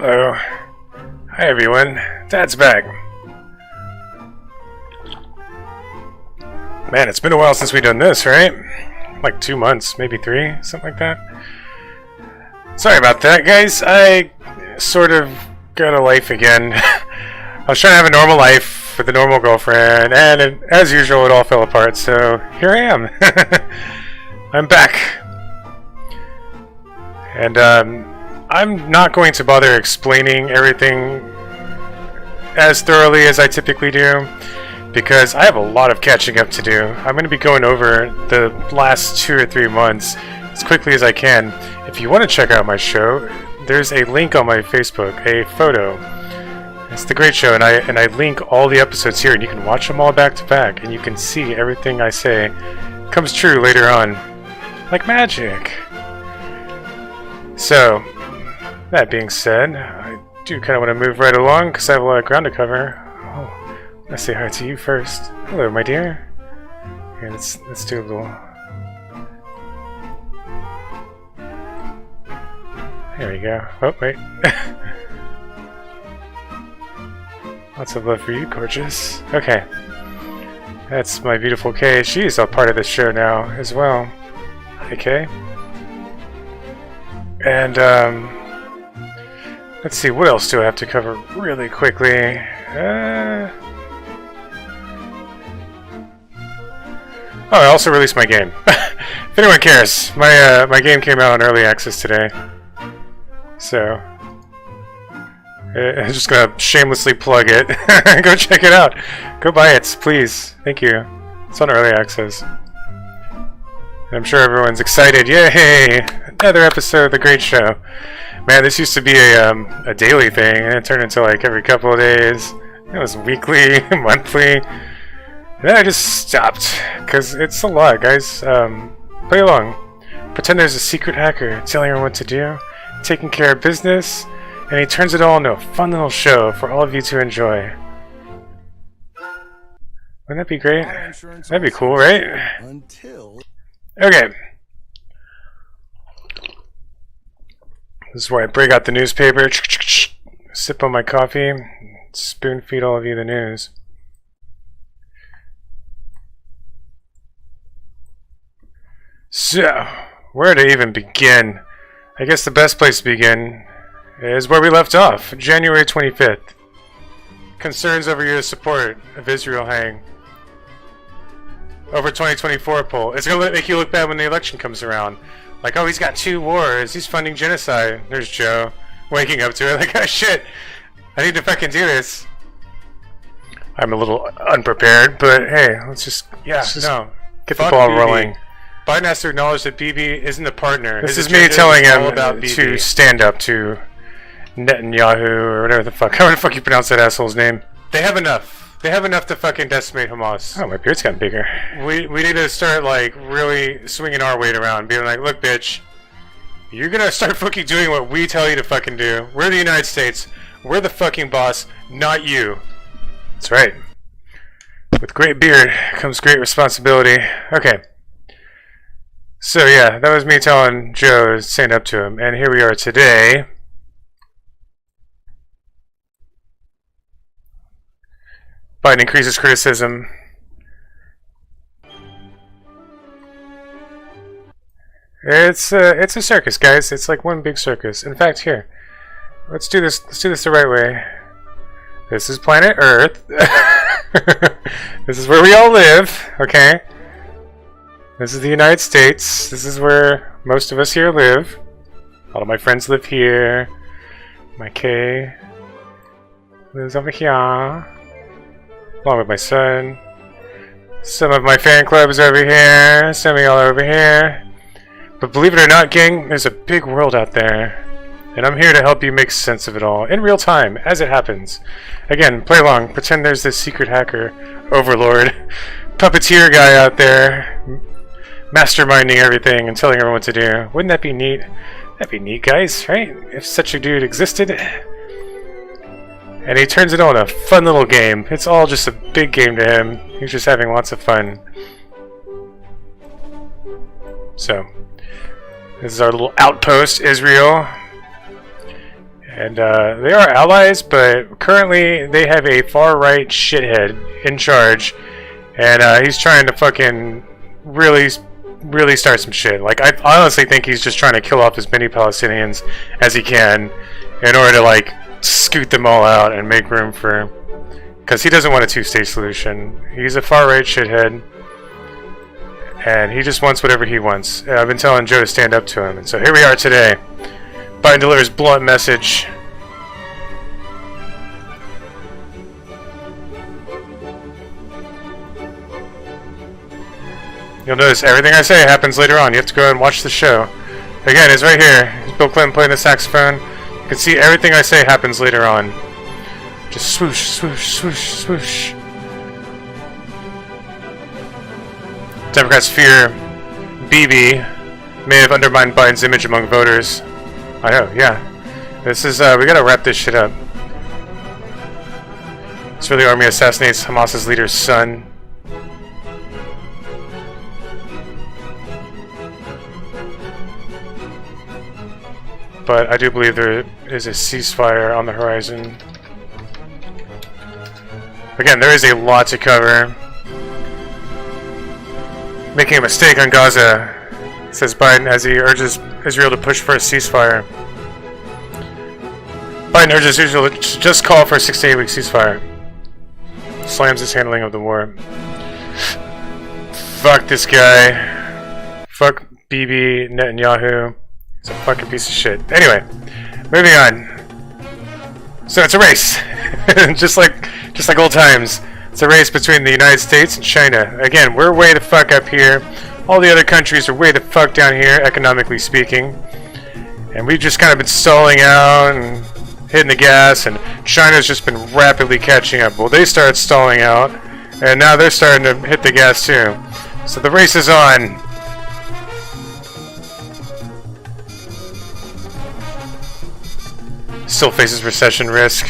Hello. Hi everyone. Dad's back. Man, it's been a while since we've done this, right? Like 2 months, maybe 3, something like that. Sorry about that, guys. I sort of got a life again. I was trying to have a normal life with a normal girlfriend, and as usual, it all fell apart, so here I am. I'm back. And, I'm not going to bother explaining everything as thoroughly as I typically do, because I have a lot of catching up to do. I'm going to be going over the last 2 or 3 months as quickly as I can. If you want to check out my show, there's a link on my Facebook, a photo. It's The Great Show, and I link all the episodes here, and you can watch them all back to back, and you can see everything I say comes true later on. Like magic. So, that being said, I do kind of want to move right along because I have a lot of ground to cover. Oh, let's say hi to you first. Hello, my dear. Here, let's do a little. There we go. Oh, wait. Lots of love for you, gorgeous. Okay. That's my beautiful Kay. She's a part of this show now as well. Hi, Kay. And, let's see, what else do I have to cover really quickly? Oh, I also released my game. If anyone cares, my game came out on early access today. So, I'm just gonna shamelessly plug it. Go check it out. Go buy it, please. Thank you. It's on early access. I'm sure everyone's excited. Yay! Another episode of The Great Show. Man, this used to be a daily thing, and it turned into like every couple of days. It was weekly, monthly. And then I just stopped, because it's a lot, guys. Play along. Pretend there's a secret hacker telling everyone what to do, taking care of business, and he turns it all into a fun little show for all of you to enjoy. Wouldn't that be great? That'd be cool, right? Okay. This is where I break out the newspaper, sip on my coffee, spoon feed all of you the news. So, where to even begin? I guess the best place to begin is where we left off, January 25th. Concerns over your support of Israel hang. Over 2024 poll. It's going to make you look bad when the election comes around. Like, oh, he's got 2 wars. He's funding genocide. There's Joe waking up to it. Like, oh, shit. I need to fucking do this. I'm a little unprepared, but hey, let's just get the ball rolling. Biden has to acknowledge that Bibi isn't a partner. This is me telling him to stand up to Netanyahu, or whatever the fuck. How the fuck you pronounce that asshole's name? They have enough. They have enough to fucking decimate Hamas. Oh, my beard's gotten bigger. We need to start, like, really swinging our weight around. Being like, look, bitch. You're gonna start fucking doing what we tell you to fucking do. We're the United States. We're the fucking boss, not you. That's right. With great beard comes great responsibility. Okay. So, yeah, that was me telling Joe to stand up to him. And here we are today. Biden increases criticism. It's a circus, guys. It's like one big circus. In fact, here, let's do this. Let's do this the right way. This is planet Earth. This is where we all live. Okay. This is the United States. This is where most of us here live. All of my friends live here. My Kay lives over here. Along with my son. Some of my fan clubs over here. Some of y'all over here. But believe it or not, gang, there's a big world out there. And I'm here to help you make sense of it all. In real time, as it happens. Again, play along. Pretend there's this secret hacker, overlord, puppeteer guy out there, masterminding everything and telling everyone what to do. Wouldn't that be neat? That'd be neat, guys, right? If such a dude existed. And he turns it on a fun little game. It's all just a big game to him. He's just having lots of fun. So, this is our little outpost, Israel. And they are allies, but currently they have a far-right shithead in charge, and he's trying to fucking really start some shit. Like, I honestly think he's just trying to kill off as many Palestinians as he can in order to, like, scoot them all out and make room for... Because he doesn't want a two-state solution. He's a far-right shithead, and he just wants whatever he wants. And I've been telling Joe to stand up to him, and so here we are today. Biden delivers blunt message. You'll notice everything I say happens later on. You have to go and watch the show. Again, it's right here. It's Bill Clinton playing the saxophone. You can see everything I say happens later on. Just swoosh, swoosh, swoosh, swoosh. Democrats fear Bibi may have undermined Biden's image among voters. I know, yeah. This is, we gotta wrap this shit up. Israeli army assassinates Hamas's leader's son. But I do believe there is a ceasefire on the horizon. Again, there is a lot to cover. Making a mistake on Gaza, says Biden as he urges Israel to push for a ceasefire. Biden urges Israel to just call for a 6 to 8 week ceasefire. Slams his handling of the war. Fuck this guy. Fuck Bibi Netanyahu. He's a fucking piece of shit. Anyway, moving on. So it's a race. just like old times. It's a race between the United States and China. Again, we're way the fuck up here. All the other countries are way the fuck down here, economically speaking. And we've just kind of been stalling out and hitting the gas, and China's just been rapidly catching up. Well, they started stalling out, and now they're starting to hit the gas too. So the race is on. Still faces recession risk.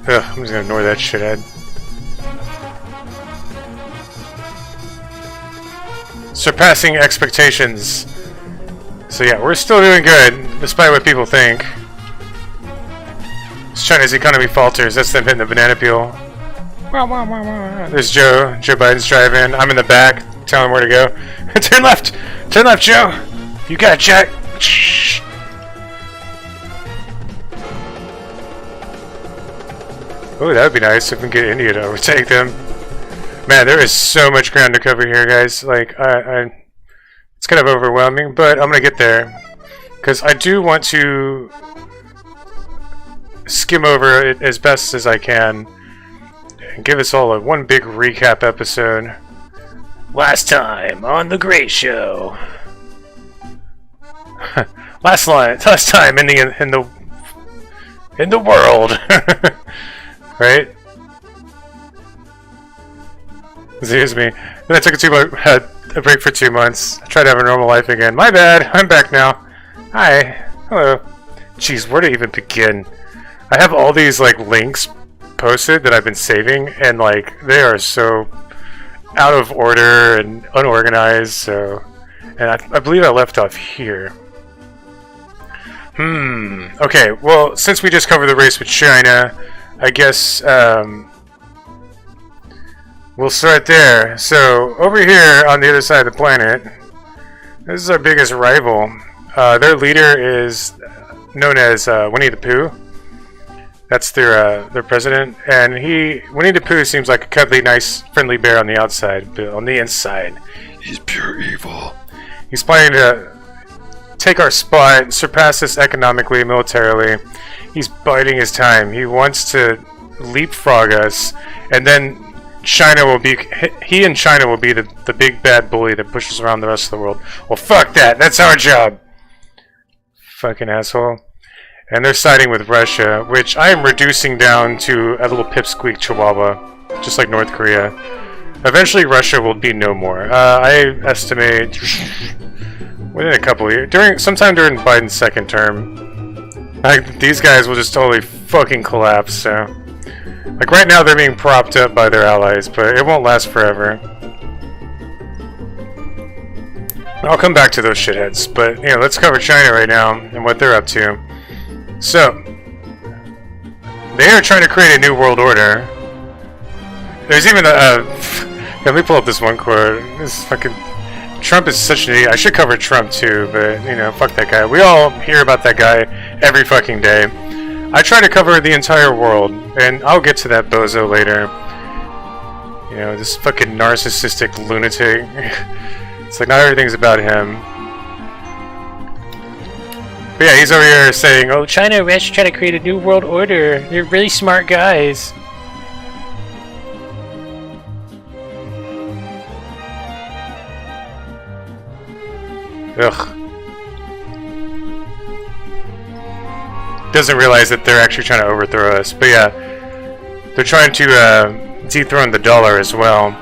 Ugh, I'm just gonna ignore that shithead. Surpassing expectations. So yeah, we're still doing good, despite what people think. China's economy falters. That's them hitting the banana peel. There's Joe. Joe Biden's driving. I'm in the back, telling him where to go. Turn left! Turn left, Joe! You got it, Jack! Shh. Oh, that would be nice if we can get India to overtake them. Man, there is so much ground to cover here, guys. Like, it's kind of overwhelming, but I'm gonna get there. Because I do want to skim over it as best as I can and give us all one big recap episode. Last time on The Great Show. last time in the world. Right? Excuse me. Then I took a break for 2 months. I tried to have a normal life again. My bad. I'm back now. Hi. Hello. Jeez, where to even begin? I have all these like links posted that I've been saving, and like they are so out of order and unorganized. So, and I believe I left off here. Okay. Well, since we just covered the race with China, I guess we'll start there. So over here on the other side of the planet, this is our biggest rival. Their leader is known as Winnie the Pooh. That's their president, and Winnie the Pooh seems like a cuddly, nice, friendly bear on the outside, but on the inside, he's pure evil. He's planning to take our spot, surpass us economically, militarily. He's biding his time. He wants to leapfrog us, and then China will be he and China will be the big bad bully that pushes around the rest of the world. Well, fuck that. That's our job. Fucking asshole. And they're siding with Russia, which I am reducing down to a little pipsqueak chihuahua, just like North Korea. Eventually, Russia will be no more. I estimate within a couple of years, sometime during Biden's second term, these guys will just totally fucking collapse. So, like right now, they're being propped up by their allies, but it won't last forever. I'll come back to those shitheads, but you know, let's cover China right now and what they're up to. So, they are trying to create a new world order. There's even a... let me pull up this one quote. This fucking... Trump is such an idiot. I should cover Trump too, but, you know, fuck that guy. We all hear about that guy every fucking day. I try to cover the entire world, and I'll get to that bozo later. You know, this fucking narcissistic lunatic. It's like, not everything's about him. But yeah, he's over here saying, oh, China and Russia trying to create a new world order. They're really smart guys. Ugh. Doesn't realize that they're actually trying to overthrow us. But yeah, they're trying to dethrone the dollar as well.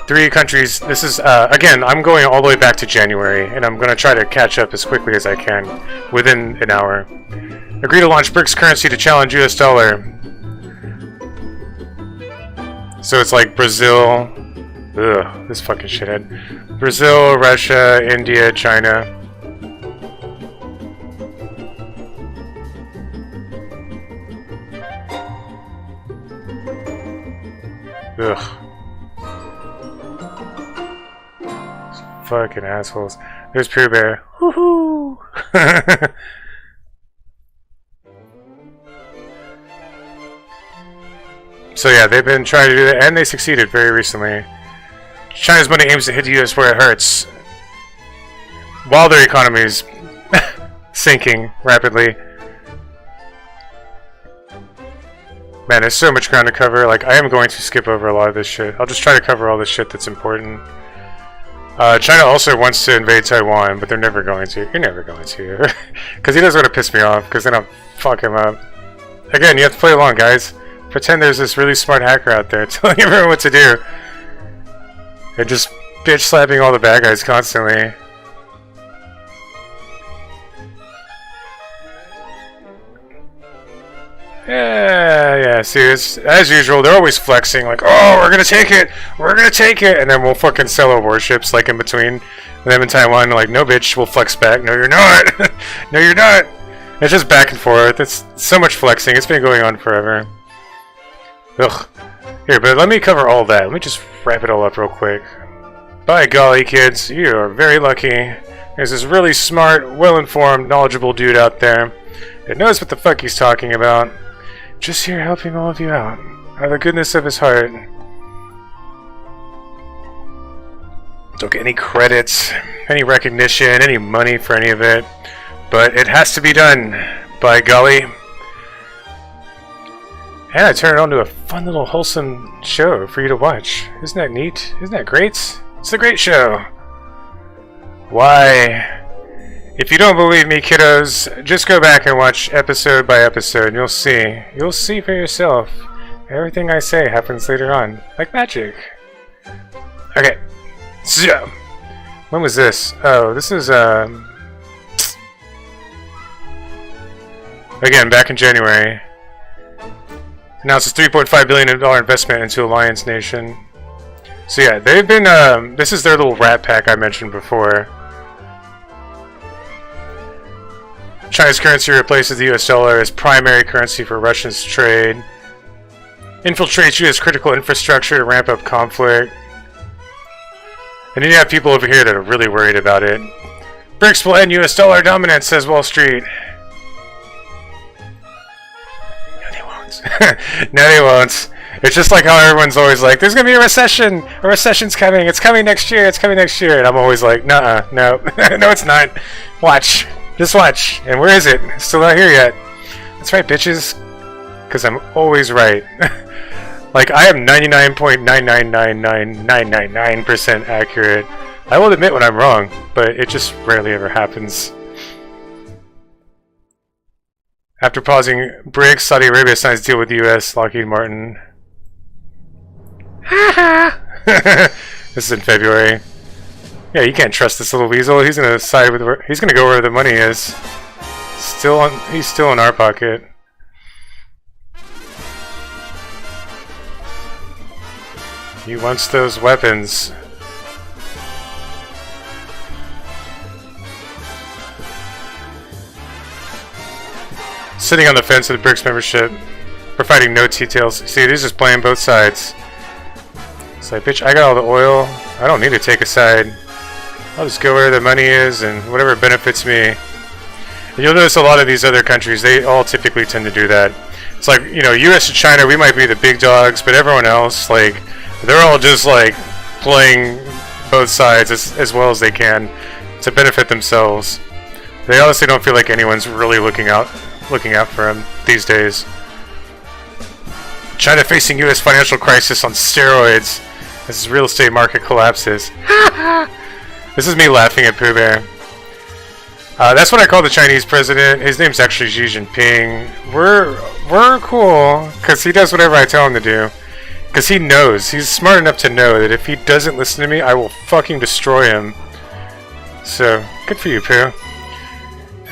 3 countries. This is, again, I'm going all the way back to January, and I'm going to try to catch up as quickly as I can within an hour. Agree to launch BRICS currency to challenge US dollar. So it's like Brazil. Ugh, this fucking shithead. Brazil, Russia, India, China. Ugh. Fucking assholes. There's Pooh Bear. Woohoo! So yeah, they've been trying to do that, and they succeeded very recently. China's money aims to hit the US where it hurts, while their economy is sinking rapidly. Man, there's so much ground to cover. Like, I am going to skip over a lot of this shit. I'll just try to cover all the shit that's important. China also wants to invade Taiwan, but they're never going to. You're never going to. Because he doesn't want to piss me off, because then I'll fuck him up. Again, you have to play along, guys. Pretend there's this really smart hacker out there telling everyone what to do. And just bitch slapping all the bad guys constantly. Yeah, see, it's, as usual, they're always flexing, like, oh, we're gonna take it, and then we'll fucking sell our warships, like, in between them and Taiwan, like, no, bitch, we'll flex back, no, you're not, no, you're not. It's just back and forth, it's so much flexing, it's been going on forever. Ugh. Here, but let me cover all that, let me just wrap it all up real quick. By golly, kids, you are very lucky. There's this really smart, well-informed, knowledgeable dude out there that knows what the fuck he's talking about. Just here helping all of you out of the goodness of his heart. Don't get any credits, any recognition, any money for any of it. But it has to be done, by golly. And I turn it on to a fun little wholesome show for you to watch. Isn't that neat? Isn't that great? It's a great show. Why? If you don't believe me, kiddos, just go back and watch episode by episode and you'll see. You'll see for yourself. Everything I say happens later on. Like magic. Okay. So, when was this? Oh, this is, again, back in January. Announced a $3.5 billion investment into Alliance Nation. So yeah, they've been, this is their little rat pack I mentioned before. China's currency replaces the US dollar as primary currency for Russia's trade. Infiltrates US critical infrastructure to ramp up conflict. And then you have people over here that are really worried about it. BRICS will end US dollar dominance, says Wall Street. No, they won't. No, they won't. It's just like how everyone's always like, there's gonna be a recession! A recession's coming! It's coming next year! It's coming next year! And I'm always like, nuh-uh, no. No, it's not. Watch. Just watch. And where is it? It's still not here yet. That's right, bitches. Because I'm always right. Like, I am 99.9999999% accurate. I will admit when I'm wrong, but it just rarely ever happens. After pausing BRICS, Saudi Arabia signs deal with the US, Lockheed Martin. Ha This is in February. Yeah, you can't trust this little weasel. He's gonna side with he's gonna go where the money is. He's still in our pocket. He wants those weapons. Sitting on the fence of the BRICS membership, providing no details. See, he's just playing both sides. It's like, bitch, I got all the oil. I don't need to take a side. I'll just go where the money is and whatever benefits me. And you'll notice a lot of these other countries, they all typically tend to do that. It's like, you know, US and China, we might be the big dogs, but everyone else, like, they're all just like playing both sides as well as they can to benefit themselves. They honestly don't feel like anyone's really looking out for them these days. China facing US financial crisis on steroids as real estate market collapses. This is me laughing at Pooh Bear. That's what I call the Chinese president. His name's actually Xi Jinping. We're cool because he does whatever I tell him to do. Because he knows, he's smart enough to know that if he doesn't listen to me, I will fucking destroy him. So, good for you, Pooh.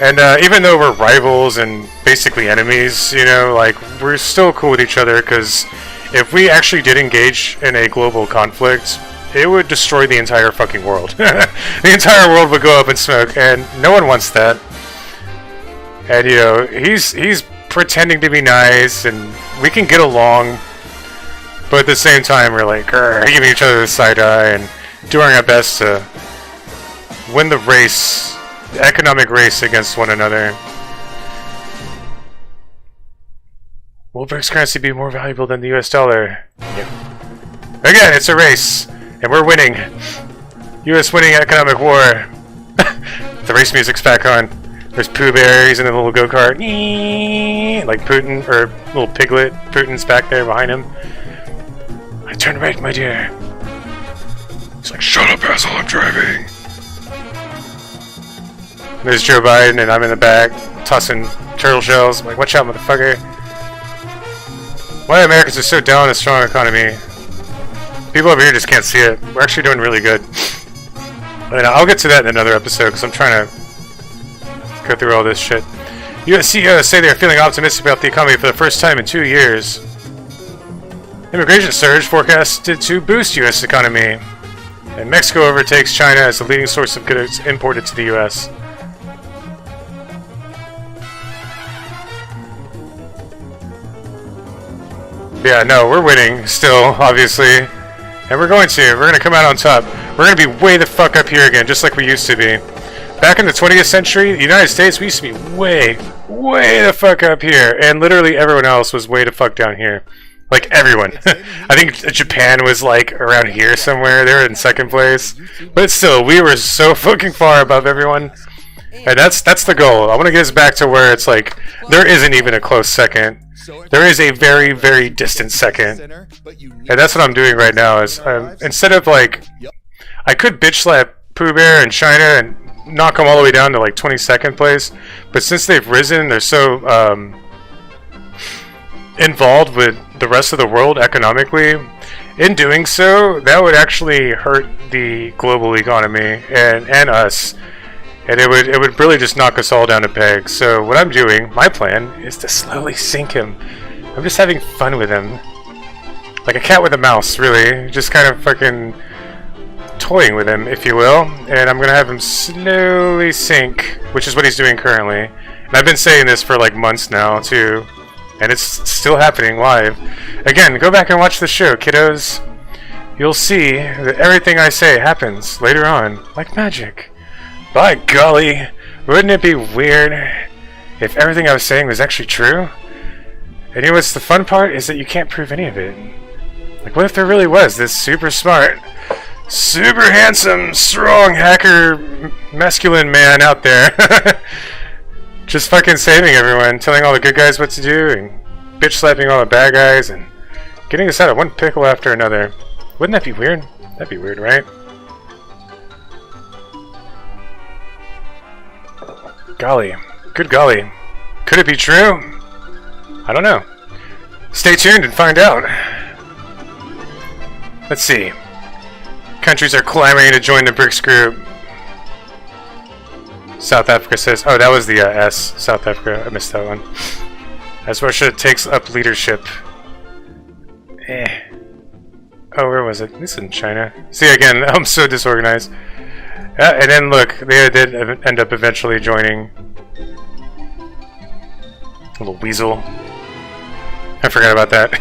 And even though we're rivals and basically enemies, you know, like, we're still cool with each other, because if we actually did engage in a global conflict, it would destroy the entire fucking world. The entire world would go up in smoke, and no one wants that. And, you know, he's pretending to be nice, and we can get along, but at the same time, we're like, giving each other the side eye, and doing our best to win the race, the economic race against one another. Will BRICS currency be more valuable than the US dollar? Yep. Again, it's a race, and we're winning. US winning economic war. The race music's back on. There's Pooh Bear, he's in a little go-kart. Like Putin, or little piglet. Putin's back there behind him. I turn right, my dear. He's like, shut up, asshole, I'm driving. There's Joe Biden, and I'm in the back, tossing turtle shells. I'm like, watch out, motherfucker. Why Americans are so down on a strong economy? People over here just can't see it. We're actually doing really good. And I'll get to that in another episode, because I'm trying to go through all this shit. US CEOs say they are feeling optimistic about the economy for the first time in 2 years. Immigration surge forecasted to boost US economy. And Mexico overtakes China as the leading source of goods imported to the US. Yeah, no, we're winning still, obviously. And we're going to come out on top. We're going to be way the fuck up here again, just like we used to be. Back in the 20th century, the United States, we used to be way the fuck up here. And literally everyone else was way the fuck down here. Like, everyone. I think Japan was, like, around here somewhere. They were in second place. But still, we were so fucking far above everyone. And that's the goal. I want to get us back to where it's like, there isn't even a close second. There is a very distant second. And that's what I'm doing right now, is instead of, like, I could bitch slap Pooh Bear and China and knock them all the way down to, like, 22nd place. But since they've risen, they're so, involved with the rest of the world economically. In doing so, that would actually hurt the global economy and us, and it would really just knock us all down a peg. So what I'm doing, my plan, is to slowly sink him. I'm just having fun with him, like a cat with a mouse, really, just kind of fucking toying with him, if you will. And I'm gonna have him slowly sink, which is what he's doing currently. And I've been saying this for like months now too. And it's still happening live. Again, go back and watch the show, kiddos. You'll see that everything I say happens later on, like magic. By golly, wouldn't it be weird if everything I was saying was actually true? And you know what's the fun part? Is that you can't prove any of it. Like, what if there really was this super smart, super handsome, strong hacker, masculine man out there? Just fucking saving everyone, telling all the good guys what to do, and bitch slapping all the bad guys, and getting us out of one pickle after another. Wouldn't that be weird? That'd be weird, right? Golly. Good golly. Could it be true? I don't know. Stay tuned and find out. Let's see. Countries are clamoring to join the BRICS group. South Africa says, oh, that was the S. South Africa. I missed that one. As Russia takes up leadership. Oh, where was it? This is in China. See, again, I'm so disorganized. And then look, they did end up eventually joining. Little weasel. I forgot about that.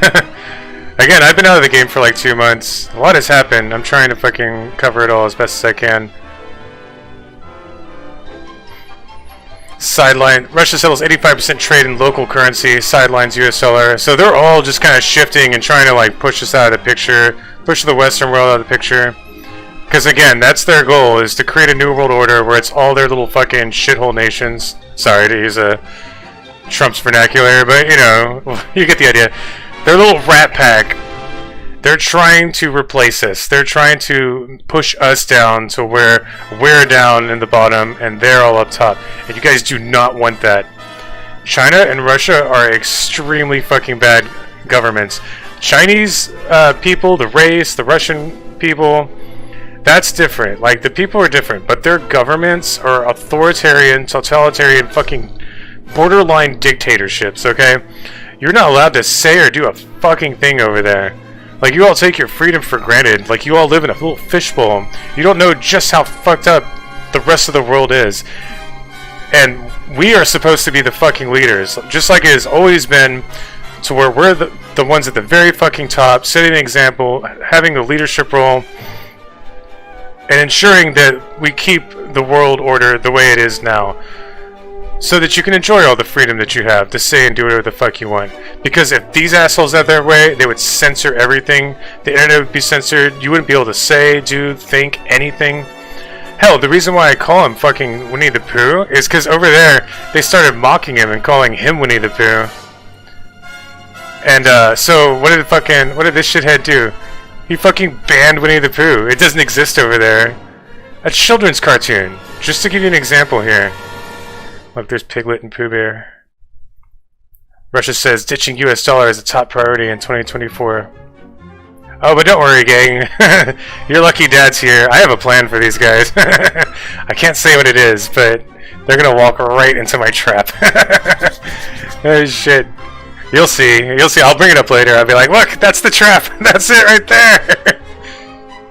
Again, I've been out of the game for like 2 months. A lot has happened. I'm trying to fucking cover it all as best as I can. Sideline. Russia settles 85% trade in local currency. Sidelines US dollar. So they're all just kind of shifting and trying to like push us out of the picture. Push the Western world out of the picture. Because again, that's their goal, is to create a new world order where it's all their little fucking shithole nations. Sorry to use a Trump's vernacular, but you know, you get the idea. Their little rat pack. They're trying to replace us. They're trying to push us down to where we're down in the bottom and they're all up top. And you guys do not want that. China and Russia are extremely fucking bad governments. Chinese people, the race, the Russian people, that's different. Like, the people are different, but their governments are authoritarian, totalitarian, fucking borderline dictatorships, okay? You're not allowed to say or do a fucking thing over there. Like, you all take your freedom for granted. Like, you all live in a little fishbowl. You don't know just how fucked up the rest of the world is. And we are supposed to be the fucking leaders. Just like it has always been, to where we're the ones at the very fucking top, setting an example, having a leadership role, and ensuring that we keep the world order the way it is now. So that you can enjoy all the freedom that you have to say and do whatever the fuck you want. Because if these assholes had their way, they would censor everything. The internet would be censored. You wouldn't be able to say, do, think, anything. Hell, the reason why I call him fucking Winnie the Pooh is because over there, they started mocking him and calling him Winnie the Pooh. And, so, what did this shithead do? He fucking banned Winnie the Pooh. It doesn't exist over there. A children's cartoon. Just to give you an example here. Look, there's Piglet and Pooh Bear. Russia says ditching US dollar is a top priority in 2024. Oh, but don't worry, gang. Your lucky dad's here. I have a plan for these guys. I can't say what it is, but they're gonna walk right into my trap. Oh, shit. You'll see. You'll see. I'll bring it up later. I'll be like, look, that's the trap. That's it right there.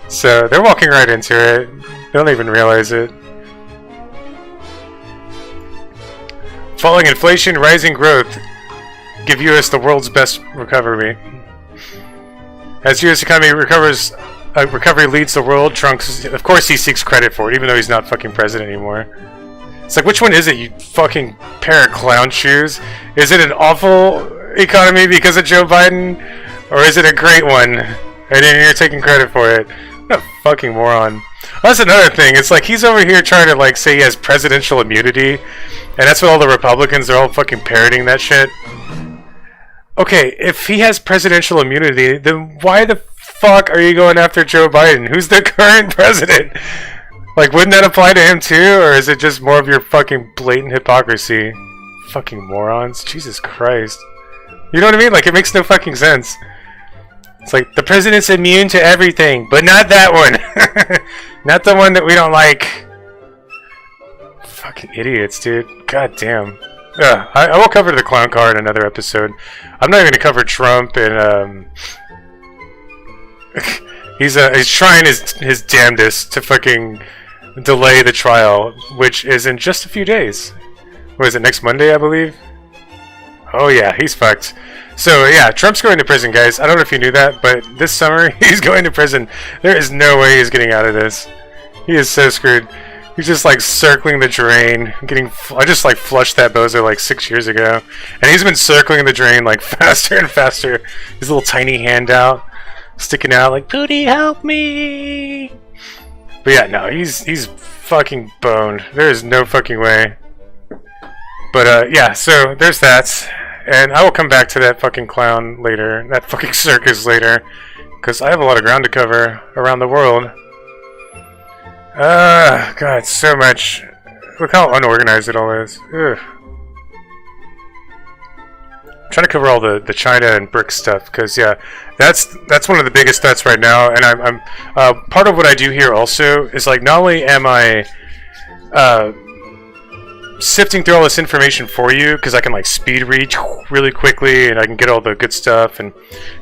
So, they're walking right into it. They don't even realize it. Falling inflation, rising growth give U.S. the world's best recovery. As U.S. economy recovers, recovery leads the world. Trump, of course, he seeks credit for it, even though he's not fucking president anymore. It's like, which one is it, you fucking pair of clown shoes? Is it an awful economy because of Joe Biden, or is it a great one, and then you're taking credit for it? What a fucking moron. That's another thing. It's like he's over here trying to like say he has presidential immunity, and that's what all the Republicans are all fucking parroting that shit. Okay, if he has presidential immunity, then why the fuck are you going after Joe Biden? Who's the current president? Like, wouldn't that apply to him too, or is it just more of your fucking blatant hypocrisy? Fucking morons. Jesus Christ. You know what I mean? Like, it makes no fucking sense. It's like, the president's immune to everything, but not that one. Not the one that we don't like. Fucking idiots, dude. God damn. I will cover the clown car in another episode. I'm not even gonna cover Trump and he's trying his damnedest to fucking delay the trial, which is in just a few days. What is it, next Monday, I believe? Oh yeah, he's fucked. So yeah, Trump's going to prison, guys. I don't know if you knew that, but this summer he's going to prison. There is no way he's getting out of this. He is so screwed. He's just like circling the drain, I just like flushed that bozo like 6 years ago, and he's been circling the drain like faster and faster. His little tiny hand out, sticking out like, Pootie, help me! But yeah, no, he's fucking boned. There is no fucking way. But yeah, so there's that. And I will come back to that fucking clown later, that fucking circus later, because I have a lot of ground to cover around the world. God, so much. Look how unorganized it all is. Ugh. I'm trying to cover all the China and BRICS stuff, because yeah, that's one of the biggest threats right now. And I'm part of what I do here also is like, not only am I sifting through all this information for you, because I can like speed read really quickly, and I can get all the good stuff and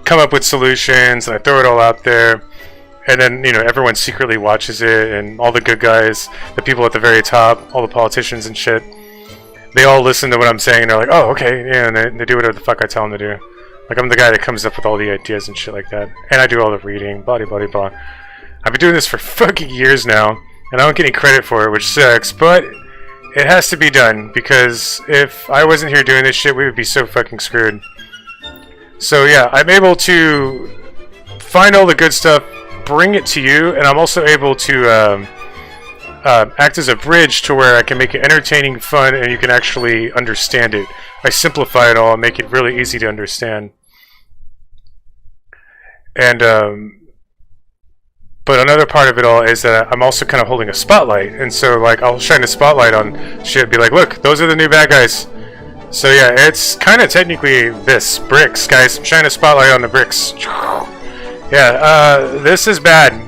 come up with solutions, and I throw it all out there, and then, you know, everyone secretly watches it, and all the good guys, the people at the very top, all the politicians and shit. they all listen to what I'm saying and they're like, oh, okay, yeah, and they do whatever the fuck I tell them to do. Like, I'm the guy that comes up with all the ideas and shit like that. And I do all the reading, blah, blah, blah, blah. I've been doing this for fucking years now, and I don't get any credit for it, which sucks, but it has to be done, because if I wasn't here doing this shit, we would be so fucking screwed. So yeah, I'm able to find all the good stuff, bring it to you, and I'm also able to act as a bridge to where I can make it entertaining, fun, and you can actually understand it. I simplify it all and make it really easy to understand. And but another part of it all is that I'm also kind of holding a spotlight, and so like I'll shine a spotlight on shit, be like, look, those are the new bad guys. So yeah, it's kind of technically this bricks, guys. I'm shining a spotlight on the bricks. Yeah, this is bad.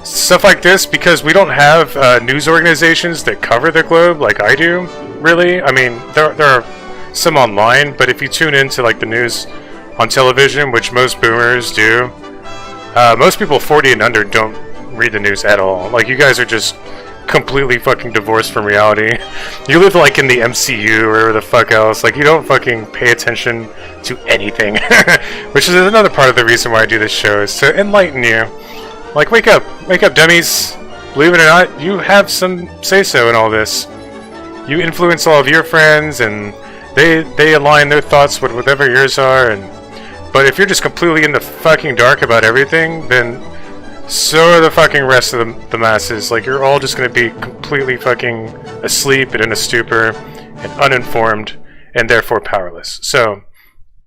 Stuff like this, because we don't have news organizations that cover the globe like I do, really. I mean, there are some online, but if you tune into like the news on television, which most boomers do, most people 40 and under don't read the news at all. Like, you guys are just completely fucking divorced from reality. You live like in the MCU or whatever the fuck else. Like, you don't fucking pay attention to anything. Which is another part of the reason why I do this show, is to enlighten you. Like, wake up, dummies. Believe it or not, you have some say-so in all this. You influence all of your friends, and they align their thoughts with whatever yours are. But if you're just completely in the fucking dark about everything, then so are the fucking rest of the masses. Like, you're all just gonna be completely fucking asleep and in a stupor and uninformed and therefore powerless. So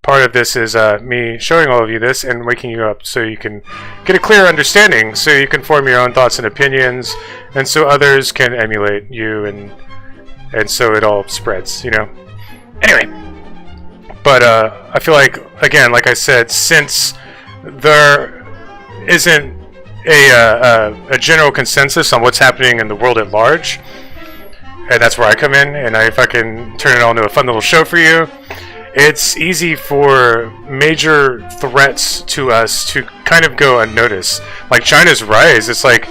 part of this is me showing all of you this and waking you up so you can get a clear understanding, so you can form your own thoughts and opinions, and so others can emulate you, and so it all spreads, you know. Anyway, but I feel like, again, like I said, since there isn't a general consensus on what's happening in the world at large, and that's where I come in, and I fucking turn it all into a fun little show for you. It's easy for major threats to us to kind of go unnoticed. Like China's rise, it's like,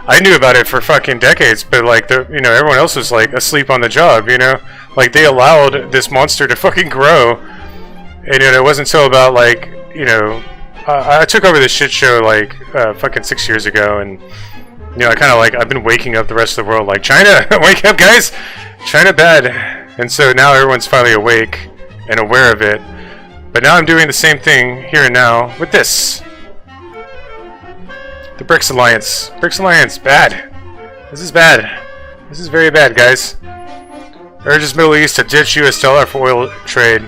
I knew about it for fucking decades, but like, you know, everyone else was like asleep on the job, you know? Like, they allowed this monster to fucking grow, and you know, it wasn't until about like, you know, I took over this shit show like fucking 6 years ago, and you know, I kind of like, I've been waking up the rest of the world like, China, wake up guys, China bad. And so now everyone's finally awake and aware of it. But now I'm doing the same thing here and now with this. The BRICS Alliance. BRICS Alliance, bad. This is bad. This is very bad, guys. Urges Middle East to ditch US dollar for oil trade.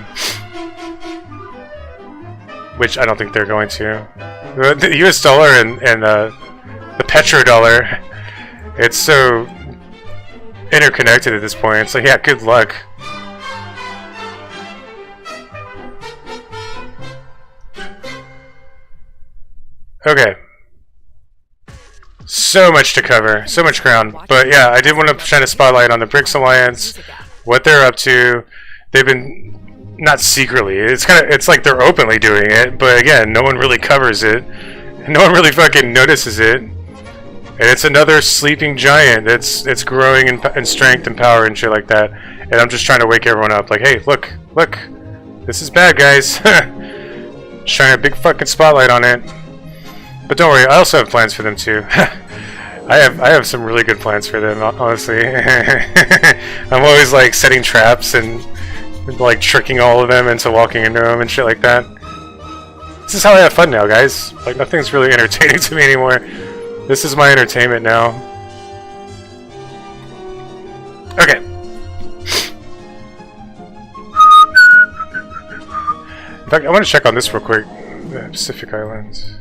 Which I don't think they're going to. The US dollar and the petrodollar, it's so interconnected at this point. It's like, yeah, good luck. Okay. So much to cover, so much ground. But yeah, I did want to shine a spotlight on the BRICS Alliance, what they're up to. They've been, not secretly, it's like they're openly doing it, but again, no one really covers it. No one really fucking notices it. And it's another sleeping giant that's growing in strength and power and shit like that. And I'm just trying to wake everyone up, like, hey, look, this is bad, guys. Shine a big fucking spotlight on it. But don't worry, I also have plans for them too. I have some really good plans for them, honestly. I'm always like setting traps and like tricking all of them into walking into them and shit like that. This is how I have fun now, guys. Like, nothing's really entertaining to me anymore. This is my entertainment now. Okay. In fact, I want to check on this real quick. The Pacific Islands.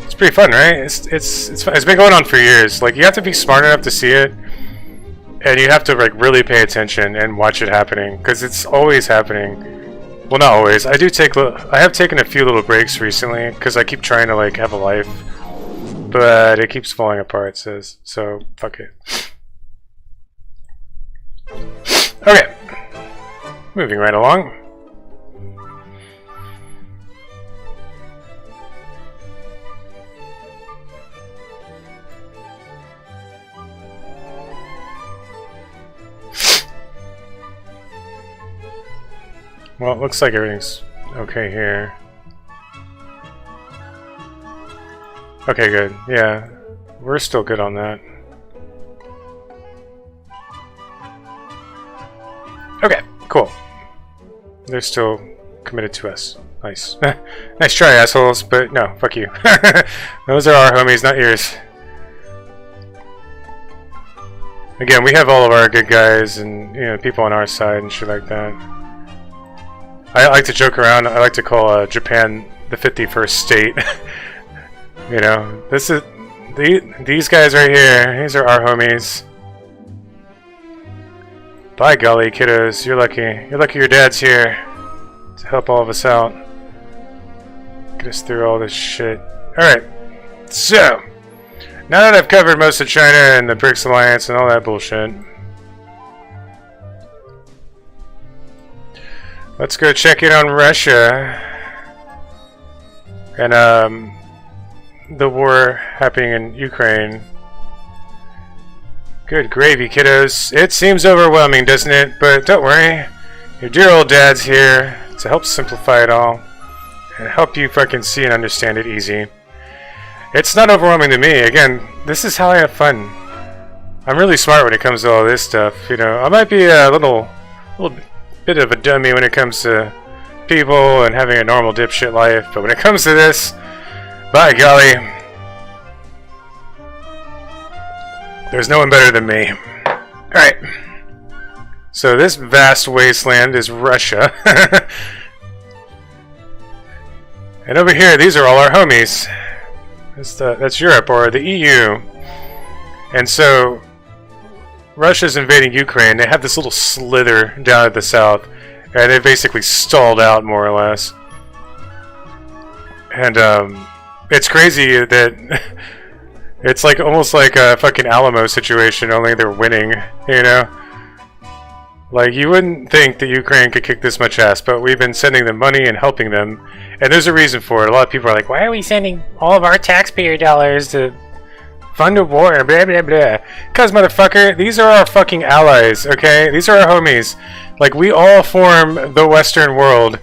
It's pretty fun, right? It's been going on for years. Like, you have to be smart enough to see it, and you have to like really pay attention and watch it happening, because it's always happening. Well, not always. I have taken a few little breaks recently because I keep trying to like have a life, but it keeps falling apart. It says so. Fuck it. Okay, moving right along. Well, it looks like everything's okay here. Okay, good. Yeah, we're still good on that. Okay, cool. They're still committed to us. Nice. Nice try, assholes, but no, fuck you. Those are our homies, not yours. Again, we have all of our good guys and, you know, people on our side and shit like that. I like to joke around. I like to call Japan the 51st state. You know, this is these guys right here. These are our homies. By golly, kiddos, you're lucky. You're lucky your dad's here to help all of us out. Get us through all this shit. Alright, so now that I've covered most of China and the BRICS Alliance and all that bullshit, let's go check in on Russia and the war happening in Ukraine. Good gravy, kiddos. It seems overwhelming, doesn't it? But don't worry. Your dear old dad's here to help simplify it all and help you fucking see and understand it easy. It's not overwhelming to me. Again, this is how I have fun. I'm really smart when it comes to all this stuff. You know, I might be a little bit of a dummy when it comes to people and having a normal dipshit life, but when it comes to this, by golly, there's no one better than me. Alright. So this vast wasteland is Russia. And over here, these are all our homies. That's Europe, or the EU. And so, Russia's invading Ukraine. They have this little slither down at the south. And they basically stalled out, more or less. And, it's crazy that it's like almost like a fucking Alamo situation, only they're winning, you know? Like, you wouldn't think that Ukraine could kick this much ass, but we've been sending them money and helping them, and there's a reason for it. A lot of people are like, why are we sending all of our taxpayer dollars to fund a war, blah blah blah? Because, motherfucker, these are our fucking allies, okay? These are our homies. Like, we all form the Western world.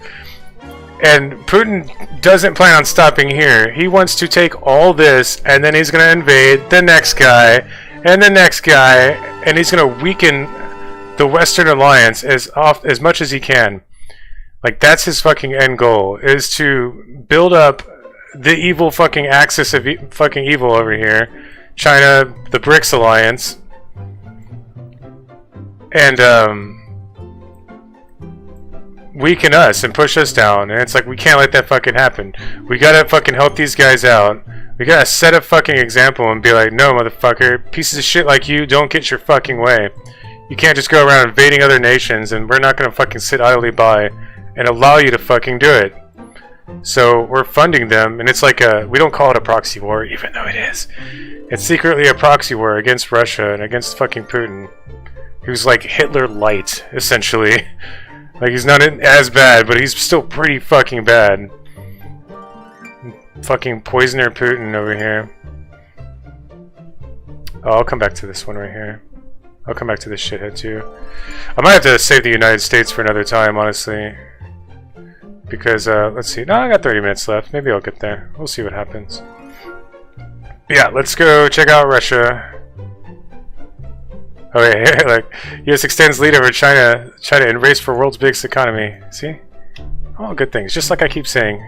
And Putin doesn't plan on stopping here. He wants to take all this, and then he's going to invade the next guy, and the next guy, and he's going to weaken the Western Alliance as much as he can. Like, that's his fucking end goal, is to build up the evil fucking axis of fucking evil over here. China, the BRICS Alliance, and, weaken us and push us down, and it's like, we can't let that fucking happen. We gotta fucking help these guys out. We gotta set a fucking example and be like, no, motherfucker, pieces of shit like you don't get your fucking way. You can't just go around invading other nations, and we're not gonna fucking sit idly by and allow you to fucking do it. So we're funding them, and it's like we don't call it a proxy war, even though it is. It's secretly a proxy war against Russia and against fucking Putin, who's like Hitler light, essentially. Like, he's not as bad, but he's still pretty fucking bad. Fucking poisoner Putin over here. Oh, I'll come back to this one right here. I'll come back to this shithead too. I might have to save the United States for another time, honestly. Because, let's see. No, I got 30 minutes left. Maybe I'll get there. We'll see what happens. Yeah, let's go check out Russia. Oh yeah, like, U.S. extends lead over China in race for world's biggest economy. See? All good things, just like I keep saying.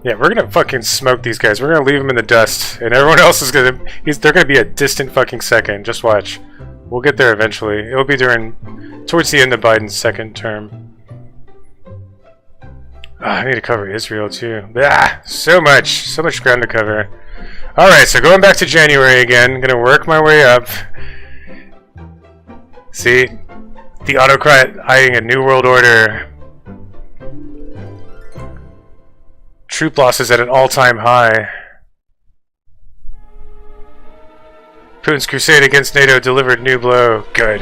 Yeah, we're gonna fucking smoke these guys. We're gonna leave them in the dust, and everyone else is gonna... they're gonna be a distant fucking second. Just watch. We'll get there eventually. It'll be towards the end of Biden's second term. I need to cover Israel too. So much ground to cover. Alright, so going back to January again. Gonna work my way up. See? The autocrat eyeing a new world order. Troop losses at an all-time high. Putin's crusade against NATO delivered new blow. Good.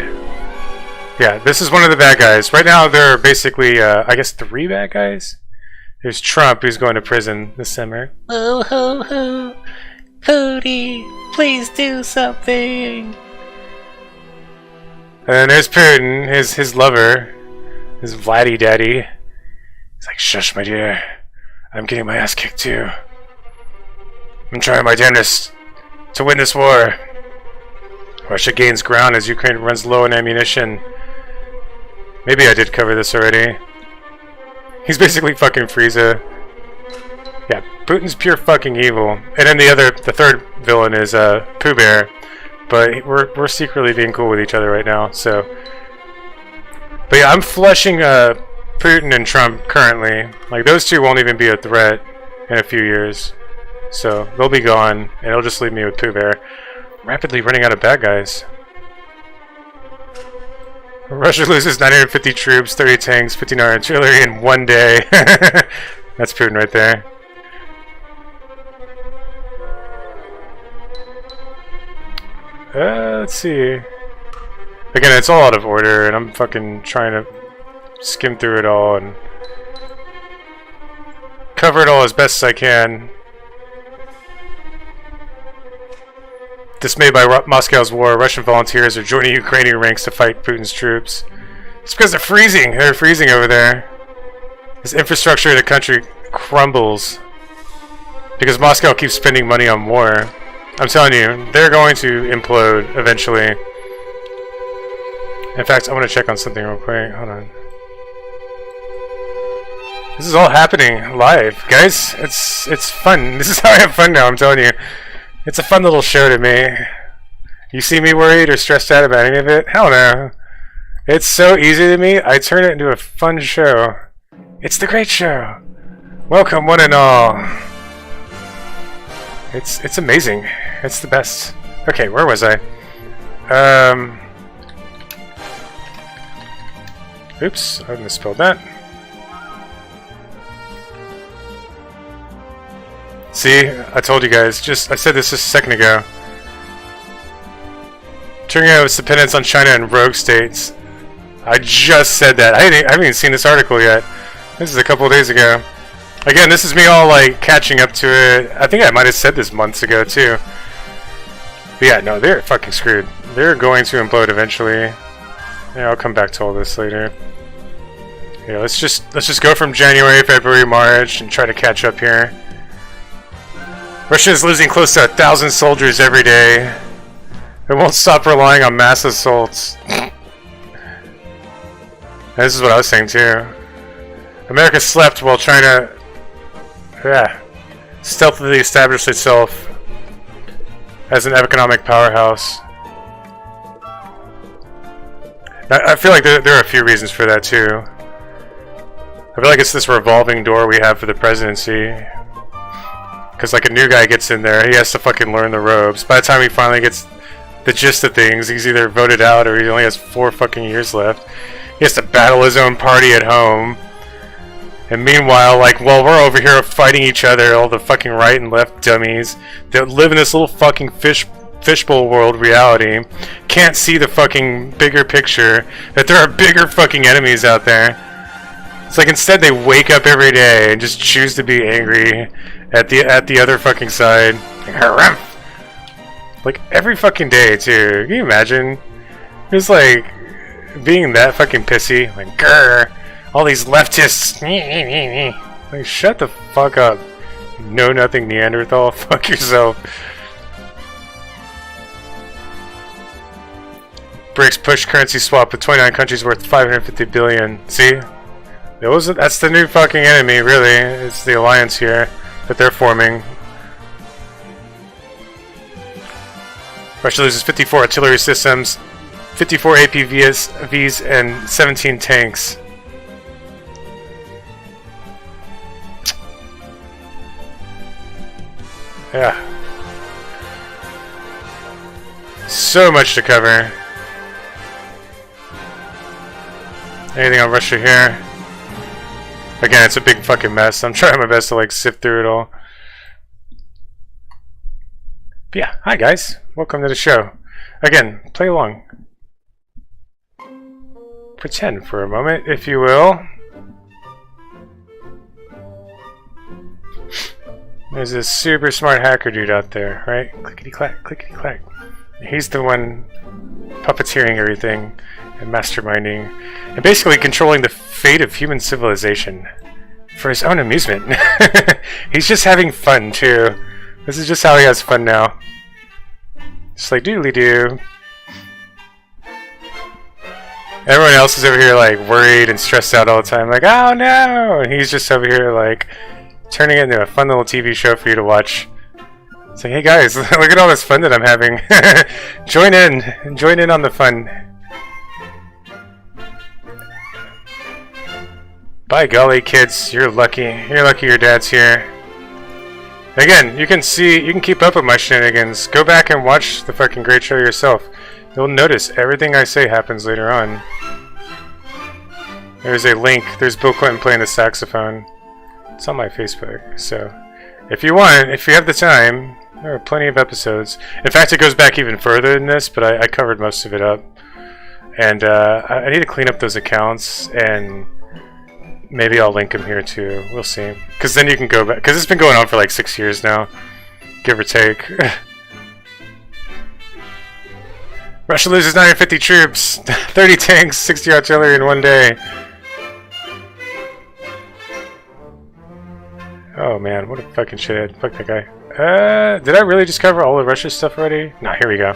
Yeah, this is one of the bad guys. Right now there are basically, I guess 3 bad guys? There's Trump, who's going to prison this summer. Oh ho ho! Putin, please do something! And then there's Putin, his lover, his Vladdy Daddy. He's like, shush, my dear. I'm getting my ass kicked too. I'm trying my damnedest to win this war. Russia gains ground as Ukraine runs low on ammunition. Maybe I did cover this already. He's basically fucking Frieza. Yeah, Putin's pure fucking evil. And then the third villain is Pooh Bear. But we're secretly being cool with each other right now, so. But yeah, I'm flushing Putin and Trump currently. Like, those two won't even be a threat in a few years. So, they'll be gone, and it'll just leave me with Pooh Bear. Rapidly running out of bad guys. Russia loses 950 troops, 30 tanks, 59 artillery in one day. That's Putin right there. Let's see. Again, it's all out of order, and I'm fucking trying to skim through it all and cover it all as best as I can. Dismayed by Moscow's war, Russian volunteers are joining Ukrainian ranks to fight Putin's troops. It's because they're freezing. They're freezing over there. This infrastructure of the country crumbles because Moscow keeps spending money on war. I'm telling you, they're going to implode eventually. In fact, I want to check on something real quick. Hold on. This is all happening live, guys. It's fun. This is how I have fun now, I'm telling you. It's a fun little show to me. You see me worried or stressed out about any of it? Hell no. It's so easy to me, I turn it into a fun show. It's the great show. Welcome, one and all. It's amazing. It's the best. Okay, where was I? Oops, I misspelled that. See, I told you guys. I said this just a second ago. Turning out its dependence on China and rogue states. I just said that. I haven't even seen this article yet. This is a couple of days ago. Again, this is me all like catching up to it. I think I might have said this months ago too. But yeah, no, they're fucking screwed. They're going to implode eventually. Yeah, I'll come back to all this later. Yeah, let's just go from January, February, March, and try to catch up here. Russia is losing close to 1,000 soldiers every day. It won't stop relying on mass assaults. This is what I was saying too. America slept while trying to stealthily establish itself as an economic powerhouse. I feel like there are a few reasons for that too. I feel like it's this revolving door we have for the presidency. Because like a new guy gets in there, he has to fucking learn the ropes. By the time he finally gets the gist of things, he's either voted out or he only has 4 fucking years left. He has to battle his own party at home. And meanwhile, like, while we're over here fighting each other, all the fucking right and left dummies that live in this little fucking fishbowl world reality, can't see the fucking bigger picture, that there are bigger fucking enemies out there. It's like instead they wake up every day and just choose to be angry at the other fucking side. Like every fucking day too. Can you imagine? Just like being that fucking pissy, like grr, all these leftists. Like shut the fuck up. Know nothing Neanderthal. Fuck yourself. BRICS push currency swap with 29 countries worth 550 billion. See? That's the new fucking enemy, really. It's the alliance here that they're forming. Russia loses 54 artillery systems, 54 APVs, and 17 tanks. Yeah. So much to cover. Anything on Russia here? Again, it's a big fucking mess. I'm trying my best to like sift through it all. But yeah, hi guys. Welcome to the show. Again, play along. Pretend for a moment, if you will. There's this super smart hacker dude out there, right? Clickety clack, clickety clack. He's the one puppeteering everything and masterminding and basically controlling the fate of human civilization. for his own amusement. He's just having fun too. This is just how he has fun now. Just like doodly-doo. Everyone else is over here like worried and stressed out all the time, like, oh no! And he's just over here like turning it into a fun little TV show for you to watch. It's like, hey guys, look at all this fun that I'm having. Join in on the fun. By golly, kids, you're lucky. You're lucky your dad's here. Again, you can keep up with my shenanigans. Go back and watch the fucking great show yourself. You'll notice everything I say happens later on. There's a link. There's Bill Clinton playing the saxophone. It's on my Facebook. So, if you want, if you have the time, there are plenty of episodes. In fact, it goes back even further than this, but I covered most of it up. And I need to clean up those accounts, and maybe I'll link them here too. We'll see. Because then you can go back. Because it's been going on for like 6 years now, give or take. Russia loses 950 troops, 30 tanks, 60 artillery in one day. Oh man, what a fucking shithead. Fuck that guy. Did I really just cover all of Russia's stuff already? Nah, here we go.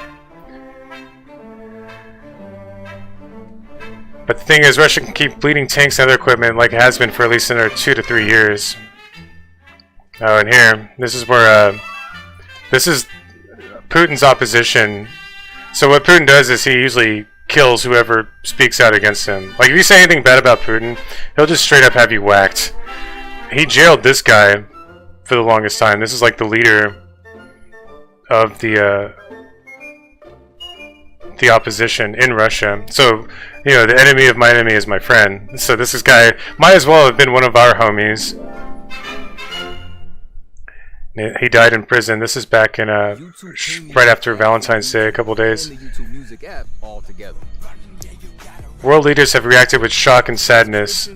But the thing is, Russia can keep bleeding tanks and other equipment like it has been for at least another 2 to 3 years. Oh, and here, this is where, this is Putin's opposition. So what Putin does is he usually kills whoever speaks out against him. Like, if you say anything bad about Putin, he'll just straight up have you whacked. He jailed this guy for the longest time. This is like the leader of the opposition in Russia. So, you know, the enemy of my enemy is my friend. So this guy might as well have been one of our homies. He died in prison. This is back in right after Valentine's Day, a couple days. World leaders have reacted with shock and sadness.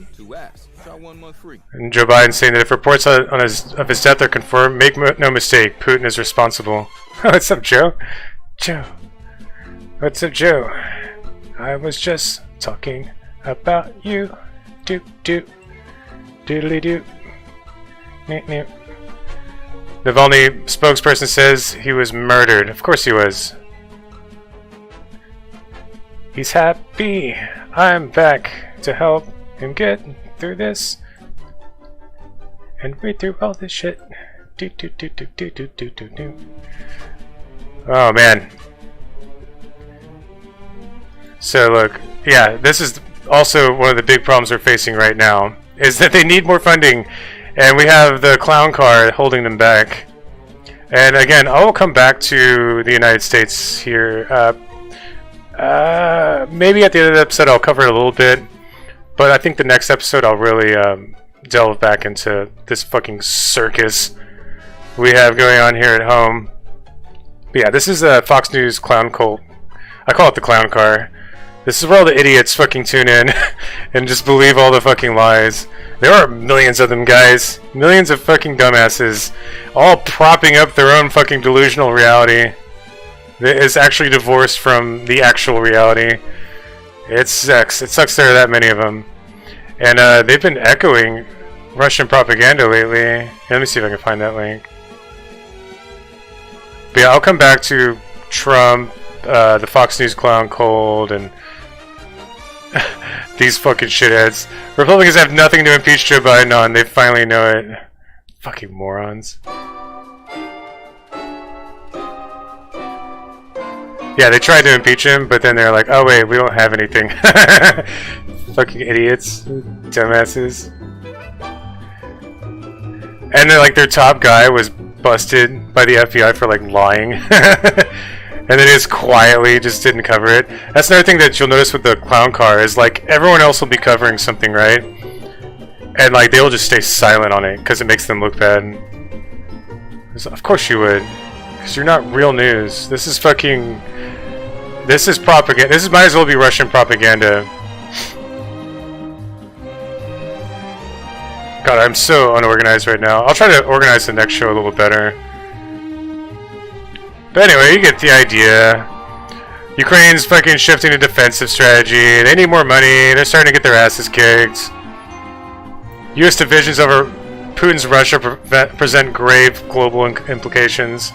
And Joe Biden saying that if reports of his death are confirmed, make no mistake, Putin is responsible. What's up, Joe? Joe. What's up, Joe? I was just talking about you. Doop doop. Doodly doop. Neep neep. Navalny spokesperson says he was murdered. Of course he was. He's happy. I'm back to help him get through this. And read through all this shit. Do, do, do, do, do, do, do, do, do. Oh man. So look, yeah, this is also one of the big problems we're facing right now, is that they need more funding. And we have the clown car holding them back. And again, I will come back to the United States here. Maybe at the end of the episode I'll cover it a little bit. But I think the next episode I'll really delve back into this fucking circus we have going on here at home. But yeah, this is a Fox News clown cult. I call it the clown car. This is where all the idiots fucking tune in and just believe all the fucking lies. There are millions of them, guys. Millions of fucking dumbasses, all propping up their own fucking delusional reality that is actually divorced from the actual reality. It sucks. It sucks there are that many of them. And they've been echoing Russian propaganda lately. Let me see if I can find that link. But yeah, I'll come back to Trump, the Fox News clown cold, and these fucking shitheads. Republicans have nothing to impeach Joe Biden on. They finally know it. Fucking morons. Yeah, they tried to impeach him, but then they're like, oh wait, we don't have anything. Fucking idiots. Dumbasses. And then like their top guy was busted by the FBI for like lying. And then just quietly just didn't cover it. That's another thing that you'll notice with the clown car is like everyone else will be covering something, right? And like they'll just stay silent on it because it makes them look bad. Of course you would, because you're not real news. This is fucking. This is propaganda. This might as well be Russian propaganda. God, I'm so unorganized right now. I'll try to organize the next show a little better. But anyway, you get the idea. Ukraine's fucking shifting to defensive strategy. They need more money. They're starting to get their asses kicked. U.S. divisions over Putin's Russia present grave global implications.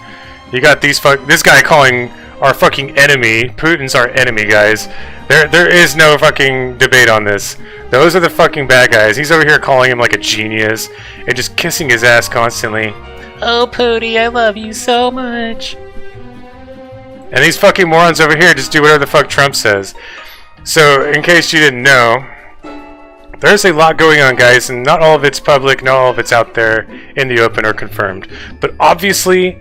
You got this guy calling our fucking enemy, Putin's our enemy, guys. There is no fucking debate on this. Those are the fucking bad guys. He's over here calling him like a genius and just kissing his ass constantly. Oh, Pooty, I love you so much. And these fucking morons over here just do whatever the fuck Trump says. So, in case you didn't know, there's a lot going on, guys, and not all of it's public, not all of it's out there in the open or confirmed. But obviously,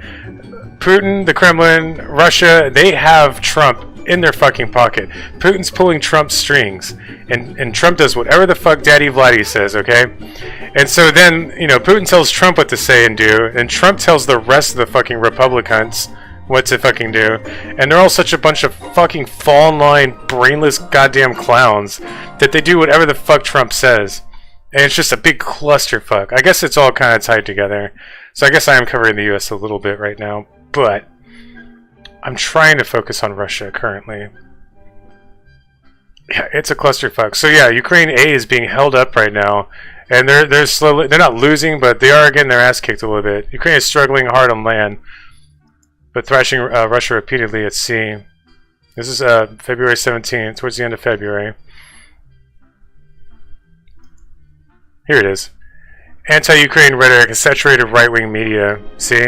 Putin, the Kremlin, Russia, they have Trump in their fucking pocket. Putin's pulling Trump's strings, and Trump does whatever the fuck Daddy Vladdy says, okay? And so then, you know, Putin tells Trump what to say and do, and Trump tells the rest of the fucking Republicans what to fucking do, and they're all such a bunch of fucking fall-in-line, brainless goddamn clowns that they do whatever the fuck Trump says. And it's just a big clusterfuck. I guess it's all kind of tied together. So I guess I am covering the US a little bit right now, but I'm trying to focus on Russia currently. Yeah, it's a clusterfuck. So yeah, Ukraine A is being held up right now, and they're slowly, they're not losing, but they are getting their ass kicked a little bit. Ukraine is struggling hard on land, but thrashing Russia repeatedly at sea. This is February 17th, towards the end of February. Here it is. Anti-Ukraine rhetoric has saturated right-wing media. See?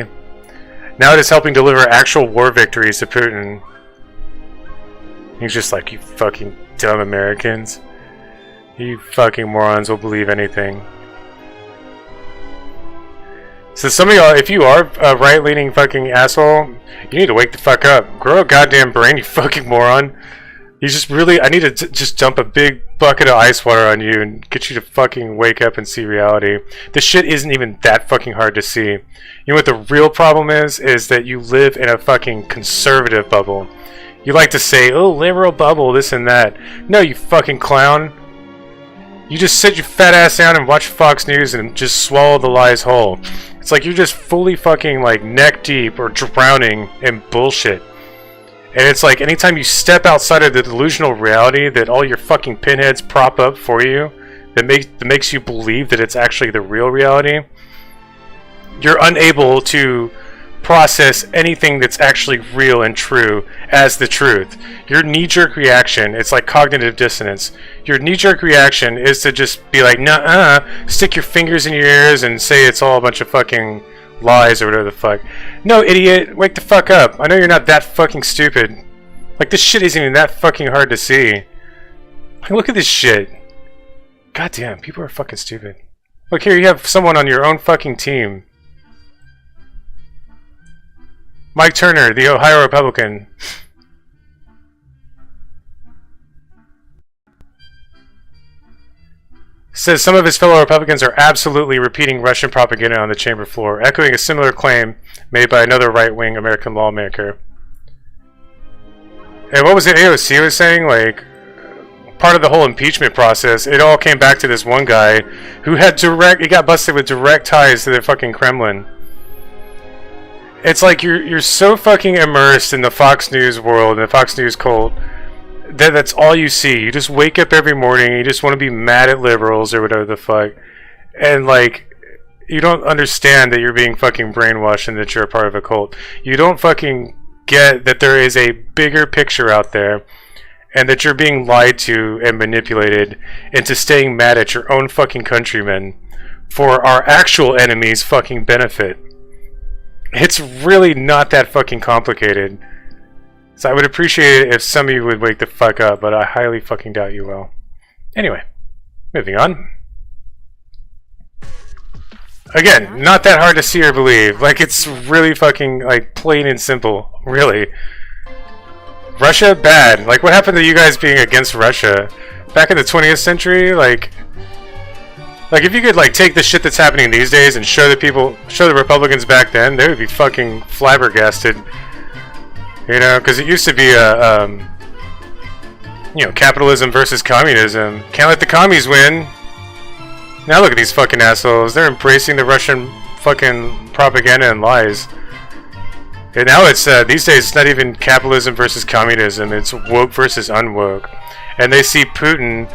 Now it is helping deliver actual war victories to Putin. He's just like, you fucking dumb Americans. You fucking morons will believe anything. So some of y'all, if you are a right-leaning fucking asshole, you need to wake the fuck up. Grow a goddamn brain, you fucking moron. You just really, I need to just dump a big bucket of ice water on you and get you to fucking wake up and see reality. This shit isn't even that fucking hard to see. You know what the real problem is that you live in a fucking conservative bubble. You like to say, oh, liberal bubble, this and that. No, you fucking clown. You just sit your fat ass down and watch Fox News and just swallow the lies whole. It's like you're just fully fucking like neck deep or drowning in bullshit. And it's like anytime you step outside of the delusional reality that all your fucking pinheads prop up for you, that makes you believe that it's actually the real reality, you're unable to process anything that's actually real and true as the truth. Your knee-jerk reaction, it's like cognitive dissonance. Your knee-jerk reaction is to just be like, nuh-uh, stick your fingers in your ears and say it's all a bunch of fucking lies or whatever the fuck. No, idiot, wake the fuck up. I know you're not that fucking stupid. Like, this shit isn't even that fucking hard to see. Like, look at this shit. God damn, people are fucking stupid. Look here, you have someone on your own fucking team. Mike Turner, the Ohio Republican. Says some of his fellow Republicans are absolutely repeating Russian propaganda on the chamber floor, echoing a similar claim made by another right-wing American lawmaker. And what was it AOC was saying? Like, part of the whole impeachment process, it all came back to this one guy who had he got busted with direct ties to the fucking Kremlin. It's like you're so fucking immersed in the Fox News world and the Fox News cult that's all you see. You just wake up every morning and you just want to be mad at liberals or whatever the fuck. And like, you don't understand that you're being fucking brainwashed and that you're a part of a cult. You don't fucking get that there is a bigger picture out there and that you're being lied to and manipulated into staying mad at your own fucking countrymen for our actual enemies' fucking benefit. It's really not that fucking complicated. So I would appreciate it if some of you would wake the fuck up, but I highly fucking doubt you will. Anyway, moving on. Again, not that hard to see or believe. Like, it's really fucking, like, plain and simple. Really. Russia, bad. Like, what happened to you guys being against Russia? Back in the 20th century, like, if you could, like, take the shit that's happening these days and show the Republicans back then, they would be fucking flabbergasted. You know, because it used to be a, you know, capitalism versus communism. Can't let the commies win. Now look at these fucking assholes. They're embracing the Russian fucking propaganda and lies. And now it's, these days, it's not even capitalism versus communism. It's woke versus unwoke. And they see Putin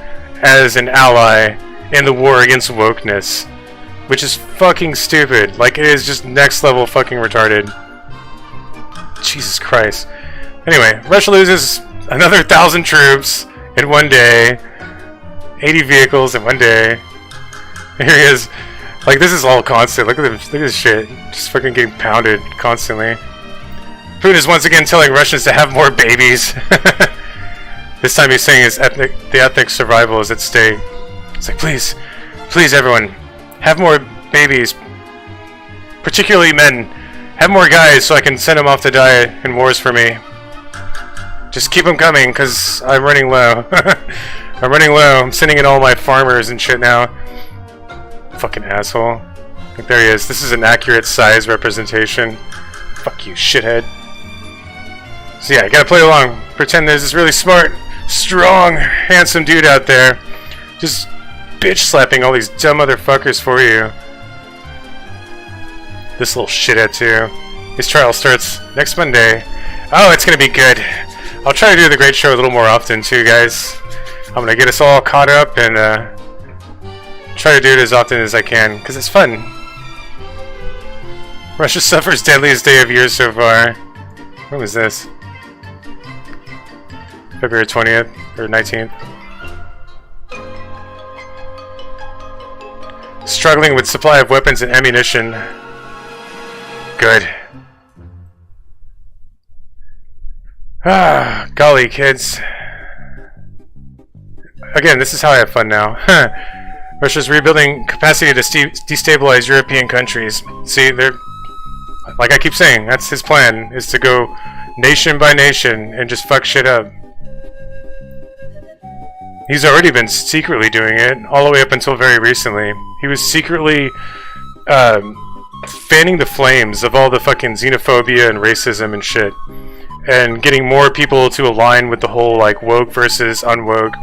as an ally in the war against wokeness, which is fucking stupid. Like, it is just next level fucking retarded. Jesus Christ. Anyway, Russia loses another 1,000 troops in one day, 80 vehicles in one day. Here he is. Like, this is all constant. Look at this. Look at this shit. Just fucking getting pounded constantly. Putin is once again telling Russians to have more babies. This time he's saying the ethnic survival is at stake. It's like, please, please everyone, have more babies. Particularly men. Have more guys so I can send them off to die in wars for me. Just keep them coming, because I'm running low. I'm running low. I'm sending in all my farmers and shit now. Fucking asshole. Like, there he is. This is an accurate size representation. Fuck you, shithead. So yeah, you gotta play along. Pretend there's this really smart, strong, handsome dude out there just bitch slapping all these dumb motherfuckers for you. This little shithead too. His trial starts next Monday. Oh, it's gonna be good. I'll try to do the Great Show a little more often too, guys. I'm gonna get us all caught up and try to do it as often as I can, because it's fun. Russia suffers deadliest day of year so far. When was this? February 20th or 19th. Struggling with supply of weapons and ammunition. Good. Ah, golly, kids. Again, this is how I have fun now. Russia's rebuilding capacity to destabilize European countries. See, they're... Like I keep saying, that's his plan, is to go nation by nation and just fuck shit up. He's already been secretly doing it, all the way up until very recently. He was secretly fanning the flames of all the fucking xenophobia and racism and shit. And getting more people to align with the whole, like, woke versus unwoke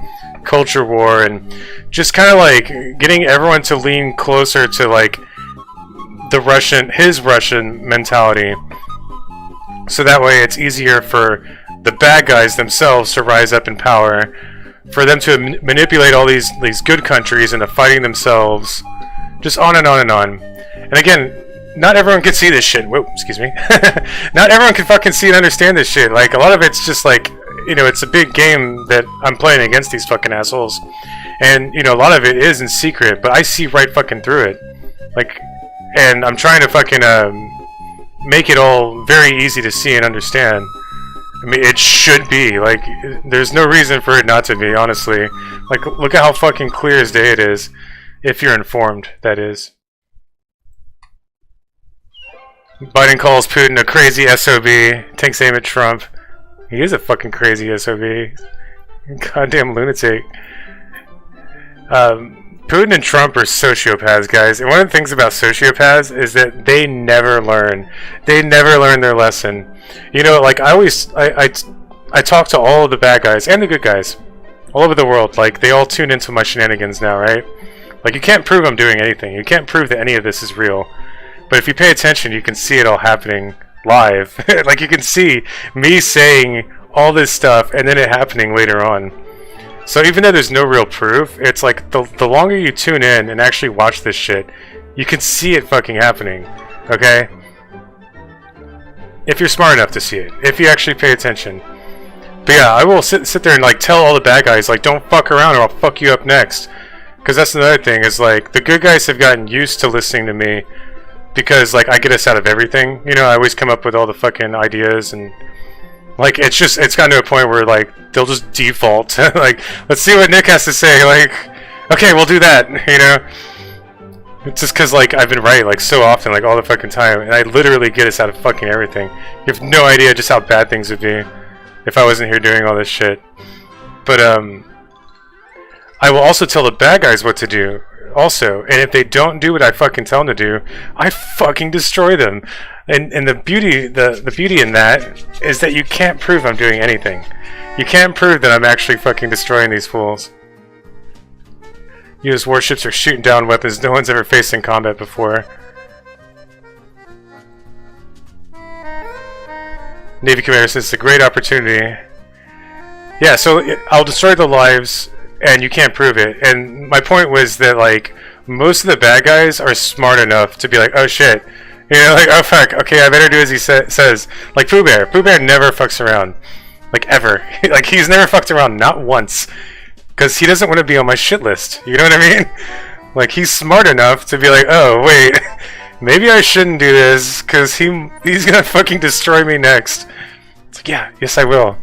culture war, and just kind of, like, getting everyone to lean closer to, like, his Russian mentality. So that way it's easier for the bad guys themselves to rise up in power, for them to manipulate all these good countries into fighting themselves, just on and on and on. And again, not everyone can see this shit. Whoa, excuse me. Not everyone can fucking see and understand this shit. Like, a lot of it's just like, you know, it's a big game that I'm playing against these fucking assholes. And, you know, a lot of it is in secret, but I see right fucking through it. Like, and I'm trying to fucking make it all very easy to see and understand. I mean, it should be. Like, there's no reason for it not to be, honestly. Like, look at how fucking clear as day it is. If you're informed, that is. Biden calls Putin a crazy SOB. Takes aim at Trump. He is a fucking crazy SOB. Goddamn lunatic. Putin and Trump are sociopaths, guys. And one of the things about sociopaths is that they never learn. They never learn their lesson. You know, like, I talk to all of the bad guys and the good guys all over the world. Like, they all tune into my shenanigans now, right? Like, you can't prove I'm doing anything. You can't prove that any of this is real. But if you pay attention, you can see it all happening live. Like, you can see me saying all this stuff and then it happening later on. So even though there's no real proof, it's like the longer you tune in and actually watch this shit, you can see it fucking happening. Okay? If you're smart enough to see it. If you actually pay attention. But yeah, I will sit there and, like, tell all the bad guys, like, don't fuck around or I'll fuck you up next. Because that's another thing, is, like, the good guys have gotten used to listening to me. Because, like, I get us out of everything. You know, I always come up with all the fucking ideas and... Like, it's gotten to a point where, like, they'll just default. Like, let's see what Nick has to say. Like, okay, we'll do that, you know? It's just because, like, I've been right, like, so often, like, all the fucking time. And I literally get us out of fucking everything. You have no idea just how bad things would be if I wasn't here doing all this shit. But, I will also tell the bad guys what to do, also. And if they don't do what I fucking tell them to do, I fucking destroy them. And the beauty in that is that you can't prove I'm doing anything. You can't prove that I'm actually fucking destroying these fools. US warships are shooting down weapons no one's ever faced in combat before. Navy commander says it's a great opportunity. Yeah, so I'll destroy the lives and you can't prove it. And my point was that like most of the bad guys are smart enough to be like, oh shit, you know, like, oh fuck, okay, I better do as he says. Like Pooh Bear never fucks around, like ever. Like he's never fucked around, not once, because he doesn't want to be on my shit list. You know what I mean? Like he's smart enough to be like, oh wait, maybe I shouldn't do this because he's gonna fucking destroy me next. It's like, yeah, yes I will.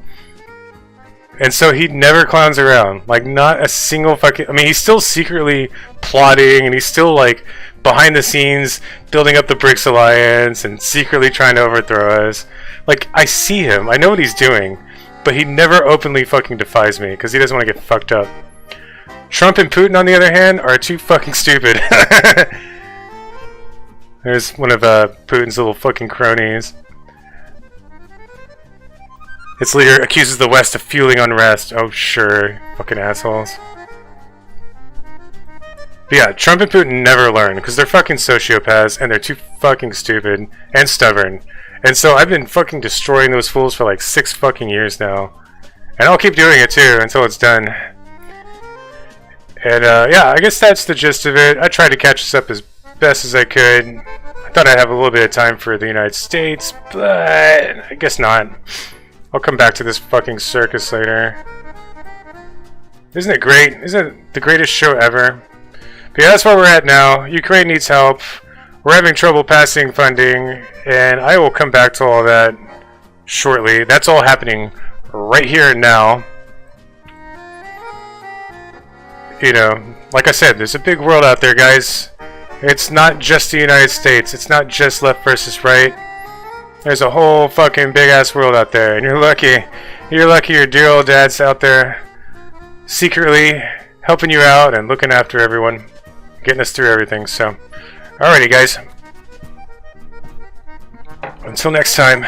And so he never clowns around, like not a single fucking. I mean, he's still secretly plotting, and he's still like behind the scenes building up the BRICS alliance and secretly trying to overthrow us. Like I see him, I know what he's doing, but he never openly fucking defies me because he doesn't want to get fucked up. Trump and Putin, on the other hand, are too fucking stupid. There's one of Putin's little fucking cronies. Its leader accuses the West of fueling unrest. Oh, sure. Fucking assholes. But yeah, Trump and Putin never learn because they're fucking sociopaths and they're too fucking stupid and stubborn. And so I've been fucking destroying those fools for like 6 fucking years now. And I'll keep doing it too until it's done. And yeah, I guess that's the gist of it. I tried to catch this up as best as I could. I thought I'd have a little bit of time for the United States, but I guess not. I'll come back to this fucking circus later. Isn't it great? Isn't it the greatest show ever? But yeah, that's where we're at now. Ukraine needs help. We're having trouble passing funding, and I will come back to all that shortly. That's all happening right here and now. You know, like I said, there's a big world out there, guys. It's not just the United States. It's not just left versus right. There's a whole fucking big ass world out there, and you're lucky. You're lucky your dear old dad's out there secretly helping you out and looking after everyone, getting us through everything. So, alrighty, guys. Until next time.